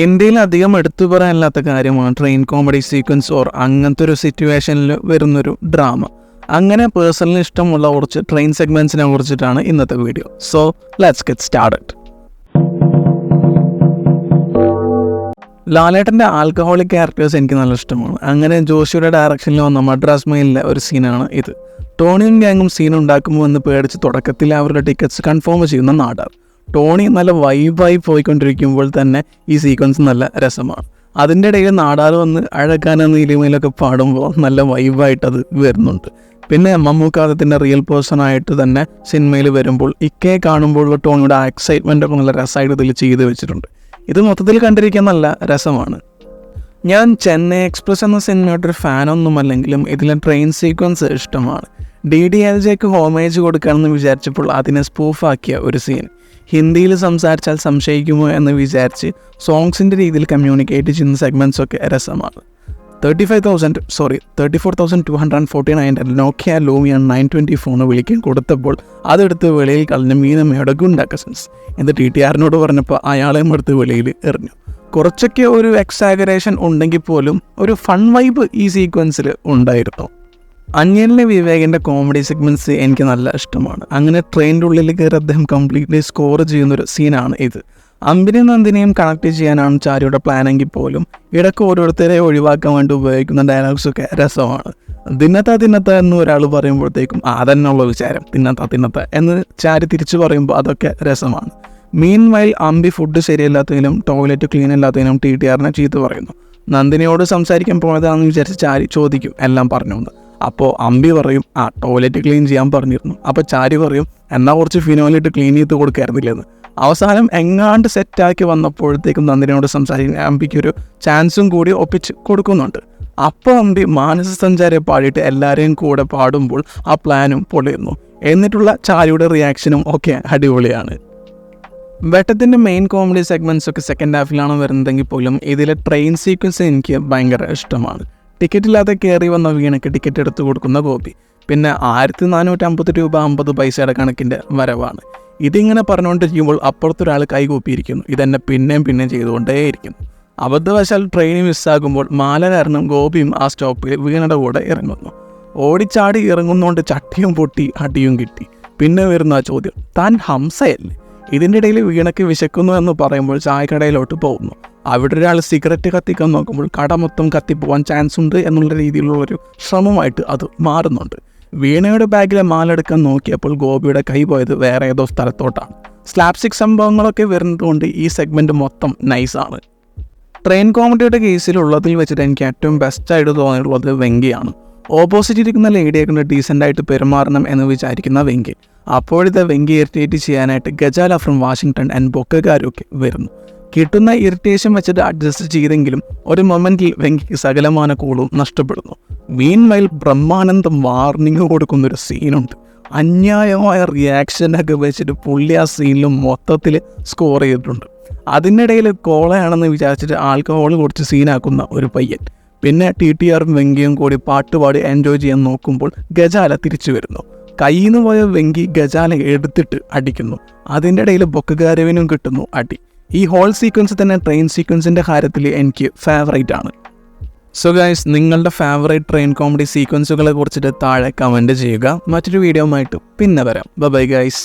ഇന്ത്യയിൽ അധികം എടുത്തു പറയാനില്ലാത്ത കാര്യമാണ് ട്രെയിൻ കോമഡി സീക്വൻസ് ഓർ അങ്ങനത്തെ ഒരു സിറ്റുവേഷനിൽ വരുന്നൊരു ഡ്രാമ. അങ്ങനെ പേഴ്സണലി ഇഷ്ടമുള്ള കുറച്ച് ട്രെയിൻ സെഗ്മെൻറ്റ്സിനെ കുറിച്ചിട്ടാണ് ഇന്നത്തെ video. So let's get started. ലാലേട്ടൻ്റെ ആൽക്കഹോളിക് ക്യാരക്ടേഴ്സ് എനിക്ക് നല്ല ഇഷ്ടമാണ്. അങ്ങനെ ജോഷിയുടെ ഡയറക്ഷനിൽ വന്ന മദ്രാസ് മെയിലിലെ ഒരു സീനാണ് ഇത്. ടോണിയും ഗ്യാങ്ങും സീൻ ഉണ്ടാക്കുമോ എന്ന് പേടിച്ച് തുടക്കത്തിൽ അവരുടെ ടിക്കറ്റ്സ് കൺഫേം ചെയ്യുന്ന നാടാർ. ടോണി നല്ല വൈബായി പോയിക്കൊണ്ടിരിക്കുമ്പോൾ തന്നെ ഈ സീക്വൻസ് നല്ല രസമാണ്. അതിൻ്റെ ഇടയിൽ നാടാർ വന്ന് അഴകാന നീലിമയിലൊക്കെ പാടുമ്പോൾ നല്ല വൈബായിട്ടത് വരുന്നുണ്ട്. പിന്നെ മമ്മൂക്കാദത്തിൻ്റെ റിയൽ പേഴ്സണായിട്ട് തന്നെ സിനിമയിൽ വരുമ്പോൾ ഇക്കയെ കാണുമ്പോഴുള്ള ടോണിയുടെ എക്സൈറ്റ്മെൻ്റ് ഒക്കെ നല്ല രസമായിട്ട് ഇതിൽ ചെയ്ത് വെച്ചിട്ടുണ്ട്. ഇത് മൊത്തത്തിൽ കണ്ടിരിക്കാൻ നല്ല രസമാണ്. ഞാൻ ചെന്നൈ എക്സ്പ്രസ് എന്ന സിനിമയുടെ ഒരു ഫാനൊന്നുമല്ലെങ്കിലും ഇതിലെ ട്രെയിൻ സീക്വൻസ് ഇഷ്ടമാണ്. DDLJക്ക് ഹോമേജ് കൊടുക്കാമെന്ന് വിചാരിച്ചപ്പോൾ അതിനെ സ്പൂഫാക്കിയ ഒരു സീൻ. ഹിന്ദിയിൽ സംസാരിച്ചാൽ സംശയിക്കുമോ എന്ന് വിചാരിച്ച് സോങ്സിൻ്റെ രീതിയിൽ കമ്മ്യൂണിക്കേറ്റ് ചെയ്യുന്ന സെഗ്മെൻറ്റ്സൊക്കെ രസമാണ്. 34,249 നോക്കിയ ലൂമിയ 920 ഫോണ് വിളിക്കാൻ കൊടുത്തപ്പോൾ അതെടുത്ത് വെളിയിൽ കളഞ്ഞ മീനമ്മയുടെ ഗുണ്ട കസിൻസ് എന്ന് TTRനോട് പറഞ്ഞപ്പോൾ അയാളെയും എടുത്ത് വെളിയിൽ എറിഞ്ഞു. കുറച്ചൊക്കെ ഒരു എക്സാഗറേഷൻ ഉണ്ടെങ്കിൽ പോലും ഒരു ഫൺ വൈബ് ഈ സീക്വൻസിൽ ഉണ്ടായിരുന്നു. അന്യലിലെ വിവേകിൻ്റെ കോമഡി സെഗ്മെൻറ്റ്സ് എനിക്ക് നല്ല ഇഷ്ടമാണ്. അങ്ങനെ ട്രെയിനിൻ്റെ ഉള്ളിൽ കയറി അദ്ദേഹം കംപ്ലീറ്റ്ലി സ്കോർ ചെയ്യുന്നൊരു സീനാണ് ഇത്. അമ്പിനെയും നന്ദിനെയും കണക്ട് ചെയ്യാനാണ് ചാരിയുടെ പ്ലാനെങ്കിൽ പോലും ഇടയ്ക്ക് ഓരോരുത്തരെ ഒഴിവാക്കാൻ വേണ്ടി ഉപയോഗിക്കുന്ന ഡയലോഗ്സൊക്കെ രസമാണ്. തിന്നത്ത എന്ന് ഒരാൾ പറയുമ്പോഴത്തേക്കും അതന്നുള്ള വിചാരം തിന്നത്ത എന്ന് ചാരി തിരിച്ചു പറയുമ്പോൾ അതൊക്കെ രസമാണ്. മീൻ വൈൽ അമ്പി ഫുഡ് ശരിയല്ലാത്തതിനും ടോയ്ലറ്റ് ക്ലീൻ അല്ലാത്തതിനും TTRനെ ചീത്ത പറയുന്നു. നന്ദിനിയോട് സംസാരിക്കാൻ പോയതാണെന്ന് വിചാരിച്ച് ചാരി ചോദിക്കും എല്ലാം പറഞ്ഞു എന്ന്. അപ്പോൾ അമ്പി പറയും ടോയ്ലറ്റ് ക്ലീൻ ചെയ്യാൻ പറഞ്ഞിരുന്നു. അപ്പോൾ ചാരി പറയും എന്നാൽ കുറച്ച് ഫിനോലിട്ട് ക്ലീൻ ചെയ്ത് കൊടുക്കായിരുന്നില്ലെന്ന്. അവസാനം എങ്ങാണ്ട് സെറ്റാക്കി വന്നപ്പോഴത്തേക്കും നന്ദിനിയോട് സംസാരിക്കാൻ അമ്പിക്കൊരു ചാൻസും കൂടി ഒപ്പിച്ച് കൊടുക്കുന്നുണ്ട്. അപ്പോൾ അമ്പി മാനസ സഞ്ചാരിയെ പാടിയിട്ട് എല്ലാവരെയും കൂടെ പാടുമ്പോൾ ആ പ്ലാനും പൊളിയുന്നു. എന്നിട്ടുള്ള ചാരിയുടെ റിയാക്ഷനും ഒക്കെ അടിപൊളിയാണ്. വെട്ടത്തിൻ്റെ മെയിൻ കോമഡി സെഗ്മെൻറ്റ്സ് ഒക്കെ സെക്കൻഡ് ഹാഫിലാണ് വരുന്നതെങ്കിൽ പോലും ഇതിലെ ട്രെയിൻ സീക്വൻസ് എനിക്ക് ഭയങ്കര ഇഷ്ടമാണ്. ടിക്കറ്റ് ഇല്ലാതെ കയറി വന്ന വീണയ്ക്ക് ടിക്കറ്റ് എടുത്തു കൊടുക്കുന്ന ഗോപി. പിന്നെ 1450 രൂപ 50 പൈസയുടെ കണക്കിൻ്റെ വരവാണ്. ഇതിങ്ങനെ പറഞ്ഞുകൊണ്ടിരിക്കുമ്പോൾ അപ്പുറത്തൊരാൾ കൈകൂപ്പിയിരിക്കുന്നു. ഇതെന്നെ പിന്നെയും ചെയ്തുകൊണ്ടേയിരിക്കുന്നു. അബദ്ധവശാൽ ട്രെയിൻ മിസ്സാകുമ്പോൾ മാല കാരണം ഗോപിയും ആ സ്റ്റോപ്പിൽ വീണയുടെ കൂടെ ഇറങ്ങുന്നു. ഓടിച്ചാടി ഇറങ്ങുന്നതുകൊണ്ട് ചട്ടിയും പൊട്ടി അടിയും കിട്ടി. പിന്നെ വരുന്ന ആ ചോദ്യം താൻ ഹംസയല്ലേ? ഇതിൻ്റെ ഇടയിൽ വീണയ്ക്ക് വിശക്കുന്നു എന്ന് പറയുമ്പോൾ ചായക്കടയിലോട്ട് പോകുന്നു. അവിടെ ഒരാൾ സിഗരറ്റ് കത്തിക്കാൻ നോക്കുമ്പോൾ കട മൊത്തം കത്തിപ്പോവാൻ ചാൻസ് ഉണ്ട് എന്നുള്ള രീതിയിലുള്ളൊരു ശ്രമമായിട്ട് അത് മാറുന്നുണ്ട്. വീണയുടെ ബാഗിലെ മാലെടുക്കാൻ നോക്കിയപ്പോൾ ഗോപിയുടെ കൈ പോയത് വേറെ ഏതോ സ്ഥലത്തോട്ടാണ്. സ്ലാപ്സ്റ്റിക് സംഭവങ്ങളൊക്കെ വരുന്നതുകൊണ്ട് ഈ സെഗ്മെൻറ്റ് മൊത്തം നൈസാണ്. ട്രെയിൻ കോമഡിയുടെ കേസിലുള്ളതിൽ വെച്ചിട്ട് എനിക്ക് ഏറ്റവും ബെസ്റ്റായിട്ട് തോന്നിയിട്ടുള്ളത് വെങ്കിയാണ്. ഓപ്പോസിറ്റ് ഇരിക്കുന്ന ലേഡിയെ കൊണ്ട് ഡീസൻ്റായിട്ട് പെരുമാറണം എന്ന് വിചാരിക്കുന്ന വെങ്കി. അപ്പോഴത്തെ വെങ്കി ഇറിറ്റേറ്റ് ചെയ്യാനായിട്ട് ഗജാല ഫ്രം വാഷിങ്ടൺ ആൻഡ് ബൊക്കകാരൊക്കെ വരുന്നു. കിട്ടുന്ന ഇറിറ്റേഷൻ വെച്ചിട്ട് അഡ്ജസ്റ്റ് ചെയ്തെങ്കിലും ഒരു മൊമെൻറ്റിൽ വെങ്കിക്ക് സകലമാന കൂളും നഷ്ടപ്പെടുന്നു. മീൻവൈൽ ബ്രഹ്മാനന്ദം വാർണിംഗ് കൊടുക്കുന്നൊരു സീനുണ്ട്. അന്യായമായ റിയാക്ഷനൊക്കെ വെച്ചിട്ട് പുള്ളി ആ സീനിലും മൊത്തത്തിൽ സ്കോർ ചെയ്തിട്ടുണ്ട്. അതിനിടയിൽ കോളയാണെന്ന് വിചാരിച്ചിട്ട് ആൽക്കഹോൾ കുടിച്ച് സീനാക്കുന്ന ഒരു പയ്യൻ. പിന്നെ TTRും വെങ്കിയും കൂടി പാട്ടുപാടി എൻജോയ് ചെയ്യാൻ നോക്കുമ്പോൾ ഗജാല തിരിച്ചു വരുന്നു. കയ്യിൽ നിന്ന് പോയ വെങ്കി ഗജാല എടുത്തിട്ട് അടിക്കുന്നു. അതിൻ്റെ ഇടയിൽ ബൊക്കകാരവിനും കിട്ടുന്നു അടി. ഈ ഹോൾ സീക്വൻസ് തന്നെ ട്രെയിൻ സീക്വൻസിൻ്റെ കാര്യത്തിൽ എനിക്ക് ഫേവറേറ്റ് ആണ്. സോ ഗൈസ്, നിങ്ങളുടെ ഫേവറേറ്റ് ട്രെയിൻ കോമഡി സീക്വൻസുകളെ കുറിച്ചിട്ട് താഴെ കമൻറ്റ് ചെയ്യുക. മറ്റൊരു വീഡിയോ ആയിട്ട് പിന്നെ വരാം. Bye guys.